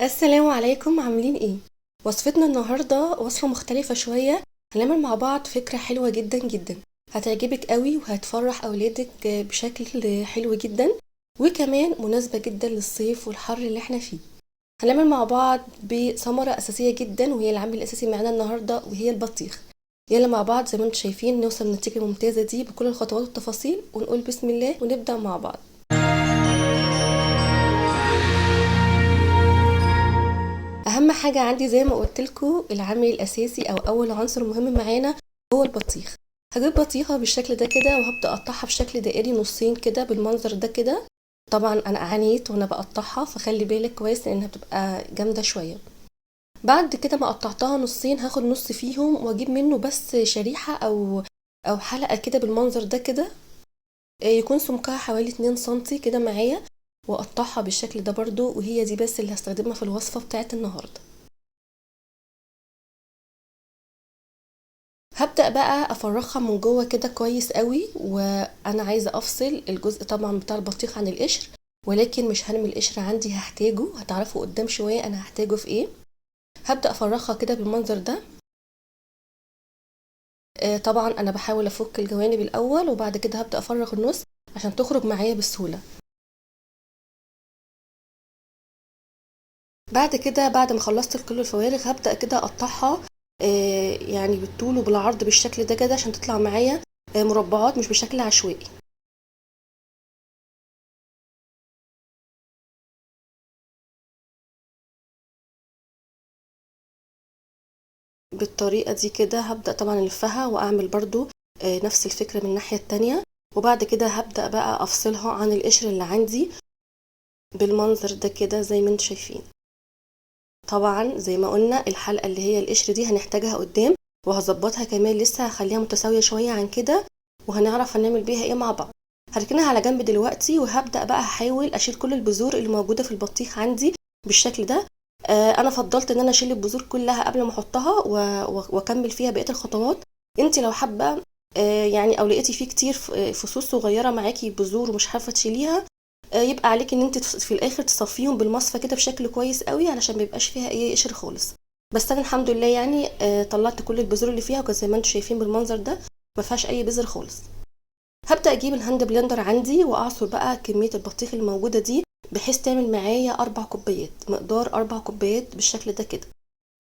السلام عليكم، عاملين ايه؟ وصفتنا النهارده وصفة مختلفة شوية. هنعمل مع بعض فكرة حلوة جدا جدا، هتعجبك قوي وهتفرح اولادك بشكل حلو جدا، وكمان مناسبة جدا للصيف والحر اللي احنا فيه. هنعمل مع بعض بثمرة اساسية جدا، وهي العامل الاساسي معانا النهارده، وهي البطيخ. يلا مع بعض زي ما انتم شايفين نوصل للنتيجة الممتازة دي بكل الخطوات والتفاصيل، ونقول بسم الله ونبدأ مع بعض. اهم حاجه عندي زي ما قلت لكم، العامل الاساسي او اول عنصر مهم معانا هو البطيخ. هجيب بطيخه بالشكل ده كده، وهبدا اقطعها بشكل دائري نصين كده بالمنظر ده كده. طبعا انا عانيت وانا بقطعها، فخلي بالك كويس لانها بتبقى جامده شويه. بعد كده ما قطعتها نصين، هاخد نص فيهم واجيب منه بس شريحه او حلقه كده بالمنظر ده كده، يكون سمكها حوالي 2 سنتي كده معايا، واقطعها بالشكل ده برضو، وهي دي بس اللي هستخدمها في الوصفه بتاعت النهارده. هبدأ بقى افرغها من جوه كده كويس قوي، وانا عايزة افصل الجزء طبعا بتاع البطيخ عن القشر، ولكن مش هرمي القشر عندي، هحتاجه، هتعرفوا قدام شوية انا هحتاجه في ايه. هبدأ افرغها كده بالمنظر ده. طبعا انا بحاول افك الجوانب الاول، وبعد كده هبدأ افرغ النص عشان تخرج معايا بسهولة. بعد كده بعد ما خلصت كل الفوارغ هبدأ كده اقطعها، يعني بالطول وبالعرض بالشكل ده كده عشان تطلع معايا مربعات، مش بشكل عشوائي. بالطريقة دي كده هبدأ طبعا الفها واعمل برضو نفس الفكرة من الناحية التانية. وبعد كده هبدأ بقى افصلها عن القشر اللي عندي بالمنظر ده كده زي ما انتم شايفين. طبعا زي ما قلنا الحلقة اللي هي القشر دي هنحتاجها قدام، وهظبطها كمان لسه هخليها متساوية شوية عن كده، وهنعرف هنعمل بيها ايه مع بعض. هركنها على جنب دلوقتي، وهبدأ بقى احاول اشيل كل البذور اللي موجودة في البطيخ عندي بالشكل ده. انا فضلت ان انا اشيل البذور كلها قبل ما احطها واكمل فيها بقية الخطوات. انت لو حابة يعني او لقيتي فيه كتير فصوص صغيرة معاكي بذور ومش عارفة تشيليها، يبقى عليك ان انت في الاخر تصفيهم بالمصفى كده بشكل كويس قوي علشان ما يبقاش فيها اي قشر خالص. بس انا الحمد لله يعني طلعت كل البذور اللي فيها، وكان زي ما انتم شايفين بالمنظر ده ما فيهاش اي بذر خالص. هبدا اجيب الهاند بلندر عندي واعصر بقى كميه البطيخ الموجوده دي، بحيث تعمل معايا 4 كوبايات، مقدار 4 كوبايات بالشكل ده كده.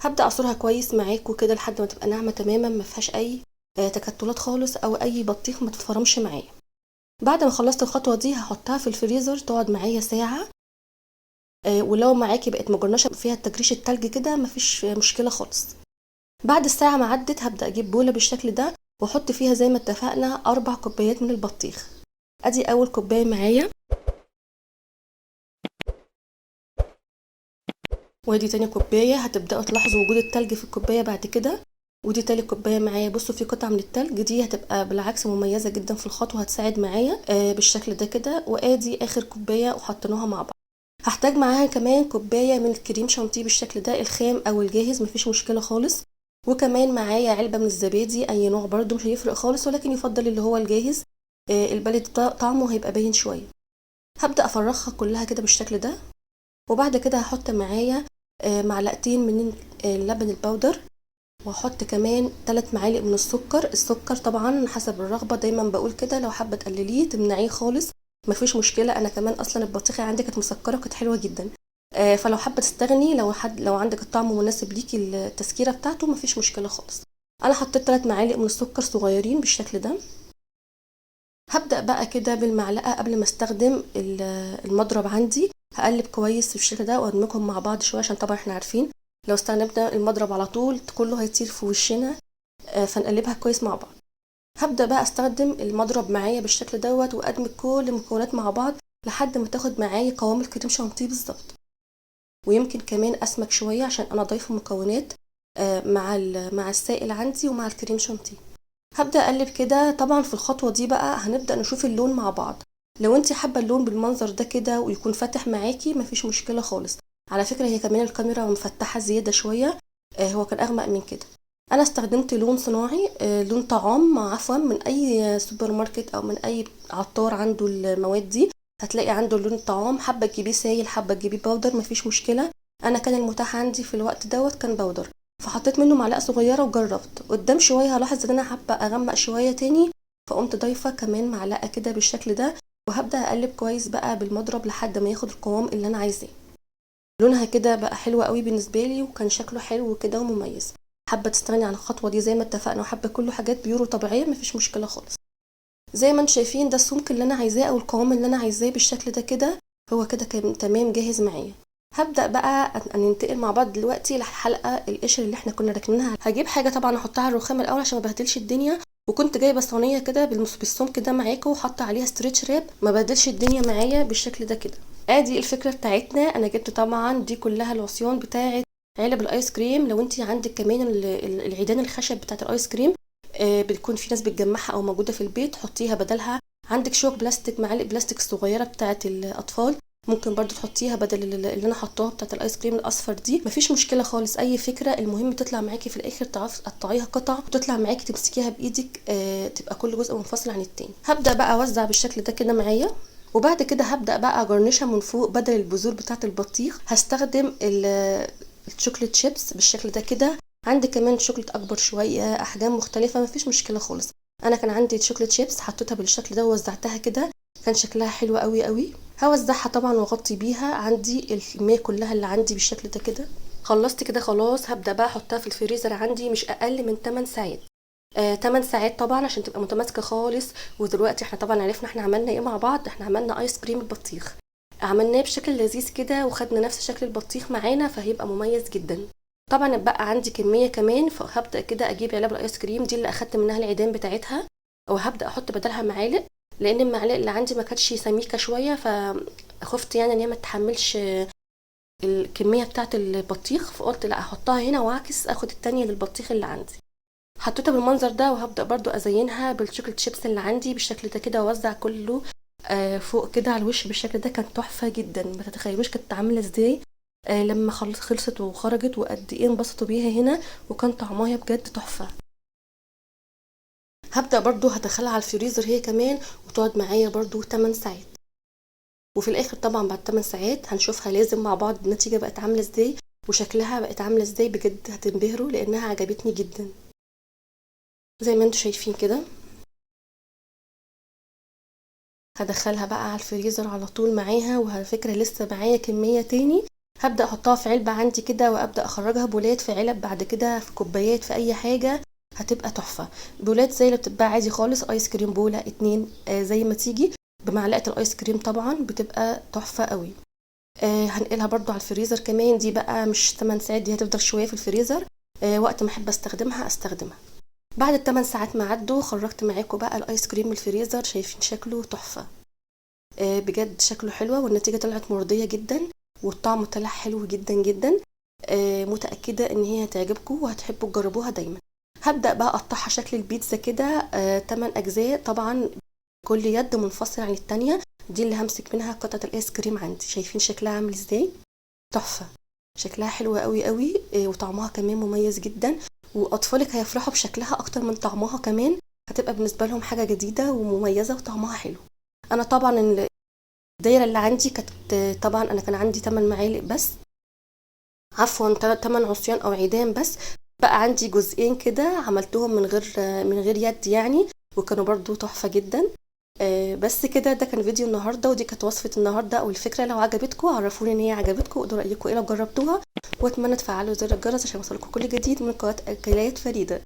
هبدا اعصرها كويس معاكوا كده لحد ما تبقى ناعمه تماما، ما فيهاش اي تكتلات خالص او اي بطيخ ما تتفرمش معايا. بعد ما خلصت الخطوه دي هحطها في الفريزر تقعد معايا ساعه. ولو معاكي بقت مجرنشه فيها التجريش التلج كده مفيش مشكله خالص. بعد الساعه ما عدت هبدا اجيب بوله بالشكل ده، واحط فيها زي ما اتفقنا 4 كوبايات من البطيخ. ادي اول كوبايه معايا، وادي تاني كوبايه، هتبداوا تلاحظوا وجود التلج في الكوبايه بعد كده. ودي تالت كوبايه معايا، بصوا في قطعه من التلج دي هتبقى بالعكس مميزه جدا في الخطوه، هتساعد معايا بالشكل ده كده. وادي اخر كوبايه وحطيناها مع بعض. هحتاج معاها كمان كوبايه من الكريم شانتيه بالشكل ده، الخام او الجاهز مفيش مشكله خالص. وكمان معايا علبه من الزبادي اي نوع برضو مش هيفرق خالص، ولكن يفضل اللي هو الجاهز. البلدي طعمه هيبقى باين شويه. هبدا افرغها كلها كده بالشكل ده. وبعد كده هحط معايا معلقتين من اللبن البودر، وهحط كمان 3 معالق من السكر طبعا حسب الرغبه، دايما بقول كده لو حابه تقلليه تمنعيه خالص مفيش مشكله. انا كمان اصلا البطيخه عندي كانت مسكره وكانت حلوه جدا، فلو حابه تستغني، لو عندك الطعم مناسب ليكي التسكيره بتاعته مفيش مشكله خالص. انا حطيت 3 معالق من السكر صغيرين بالشكل ده. هبدأ بقى كده بالمعلقة قبل ما استخدم المضرب عندي، هقلب كويس بالشكل ده وادمجهم مع بعض شوية، عشان طبعا احنا عارفين لو استخدمنا المضرب على طول كله هيطير في وشنا، فنقلبها كويس مع بعض. هبدأ بقى استخدم المضرب معايا بالشكل دوت، وادمج كل المكونات مع بعض لحد ما تاخد معايا قوام الكريم شانتيه بالظبط، ويمكن كمان اسمك شوية عشان انا ضايفه مكونات مع السائل عندي ومع الكريم شانتيه. هبدأ اقلب كده. طبعا في الخطوة دي بقى هنبدأ نشوف اللون مع بعض. لو انت حابة اللون بالمنظر ده كده ويكون فاتح معاكي مفيش مشكلة خالص. على فكرة هي كمان الكاميرا مفتحة زيادة شوية، هو كان اغمق من كده. انا استخدمت لون صناعي، لون طعام عفوا، من اي سوبر ماركت او من اي عطار عنده المواد دي هتلاقي عنده لون الطعام. حابة تجيبيه سايل حابة تجيبيه باودر مفيش مشكلة، انا كان المتاح عندي في الوقت دوت كان بودر، فحطيت منه معلقه صغيره وجربت. قدام شويه هلاحظ ان انا حابه اغمق شويه تاني، فقمت ضايفه كمان معلقه كده بالشكل ده، وهبدا اقلب كويس بقى بالمضرب لحد ما ياخد القوام اللي انا عايزاه. لونها كده بقى حلو قوي بالنسبه لي، وكان شكله حلو كده ومميز. حابه تستغني عن الخطوه دي زي ما اتفقنا، وحابه كله حاجات بيورو طبيعيه، مفيش مشكله خالص. زي ما انتم شايفين ده السمك اللي انا عايزاه او القوام اللي انا عايزاه بالشكل ده كده. هو كده كان تمام جاهز معايا. هبدا بقى ننتقل مع بعض دلوقتي لحلقه القشر اللي احنا كنا راكنينها. هجيب حاجه طبعا احطها على الرخام الاول عشان ما بهدلش الدنيا، وكنت جايبه صينيه كده بالسمك ده معاكم وحاطه عليها ستريتش راب ما بهدلش الدنيا معايا بالشكل ده كده. ادي الفكره بتاعتنا. انا جبت طبعا دي كلها العصيان بتاعه علب الايس كريم. لو انت عندك كمان العيدان الخشب بتاعه الايس كريم، بتكون في ناس بتجمعها او موجوده في البيت، حطيها بدلها. عندك شوك بلاستيك، معالق بلاستيك صغيره بتاعه الاطفال، ممكن برضو تحطيها بدل اللي انا حطاها بتاعه الايس كريم الاصفر دي، مفيش مشكله خالص. اي فكره المهم تطلع معاكي في الاخر، تعرفي تقطعيها قطع وتطلع معاكي تمسكيها بايدك، تبقى كل جزء منفصل عن التاني. هبدا بقى اوزع بالشكل ده كده معايا، وبعد كده هبدا بقى اجرنشها من فوق. بدل البذور بتاعه البطيخ هستخدم الشوكليت شيبس بالشكل ده كده. عندي كمان شوكليت اكبر شويه، احجام مختلفه، مفيش مشكله خالص. انا كان عندي شوكليت شيبس حطيتها بالشكل ده ووزعتها كده، كان شكلها حلو قوي قوي. هوزعها طبعا واغطي بيها. عندي الكميه كلها اللي عندي بالشكل ده كده. خلصت كده خلاص. هبدا بقى احطها في الفريزر عندي مش اقل من 8 ساعات. 8 ساعات طبعا عشان تبقى متماسكه خالص. ودلوقتي احنا طبعا عرفنا احنا عملنا ايه مع بعض. احنا عملنا ايس كريم البطيخ، عملناه بشكل لذيذ كده وخدنا نفس شكل البطيخ معانا، فهيبقى مميز جدا. طبعا بقى عندي كميه كمان، فهبدا كده اجيب علب الايس كريم دي اللي اخدت منها العيدان بتاعتها، وهبدا احط بدلها معالق، لان المعالق اللي عندي ما كانتش سميكه شويه، فخفت يعني ان هي ما تتحملش الكميه بتاعه البطيخ، فقلت لا احطها هنا واعكس اخد التانية للبطيخ اللي عندي. حطيتها بالمنظر ده، وهبدا برضو ازينها بالشوكليت شيبس اللي عندي بالشكل ده كده، واوزع كله فوق كده على الوش بالشكل ده. كان تحفه جدا، ما تتخيلوش كانت عامله ازاي لما خلصت وخرجت، وقد ايه انبسطوا بيها هنا، وكان طعمها بجد تحفه. هبدا برضو هدخلها على الفريزر هي كمان، وتقعد معايا برضو 8 ساعات. وفي الاخر طبعا بعد 8 ساعات هنشوفها لازم مع بعض النتيجه بقت عامله ازاي وشكلها بقت عامله ازاي. بجد هتنبهروا لانها عجبتني جدا زي ما انتم شايفين كده. هدخلها بقى على الفريزر على طول معاها. وعلى فكره لسه معايا كميه تاني، هبدا احطها في علبه عندي كده، وابدا اخرجها بولات في علب، بعد كده في كوبايات في اي حاجه، هتبقى تحفه. بولات زي اللي بتتباع عادي خالص، ايس كريم بوله 2 زي ما تيجي، بمعلقه الايس كريم طبعا، بتبقى تحفه قوي. هنقلها برضو على الفريزر كمان. دي بقى مش 8 ساعات، دي هتفضل شويه في الفريزر، وقت ما احب استخدمها. بعد ال8 ساعات ما عدوا خرجت معاكم بقى الايس كريم من الفريزر. شايفين شكله تحفه، بجد شكله حلوه، والنتيجه طلعت مرضيه جدا، والطعم طلع حلو جدا جدا. متاكده ان هي هتعجبكم وهتحبوا تجربوها دايما. هبدا بقى اقطعها شكل البيتزا كده 8 اجزاء، طبعا كل يد منفصله عن التانية. دي اللي همسك منها قطعه الايس كريم عندي. شايفين شكلها عامل ازاي؟ تحفه، شكلها حلو قوي قوي، وطعمها كمان مميز جدا، واطفالك هيفرحوا بشكلها اكتر من طعمها كمان. هتبقى بالنسبه لهم حاجه جديده ومميزه وطعمها حلو. انا طبعا الدايره اللي عندي كانت طبعا انا كان عندي 8 معالق بس، عفوا 8 عصيان او عيدان بس. بقى عندي جزئين كده عملتهم من غير يد يعني، وكانوا برضو تحفه جدا. بس كده، ده كان فيديو النهارده، ودي كانت وصفه النهارده او الفكره. لو عجبتكم عرفوني ان هي عجبتكم، وقولوا رايكم ايه لو جربتوها، واتمنى تفعلوا زر الجرس عشان يوصلكم كل جديد من قناه اكلات فريده.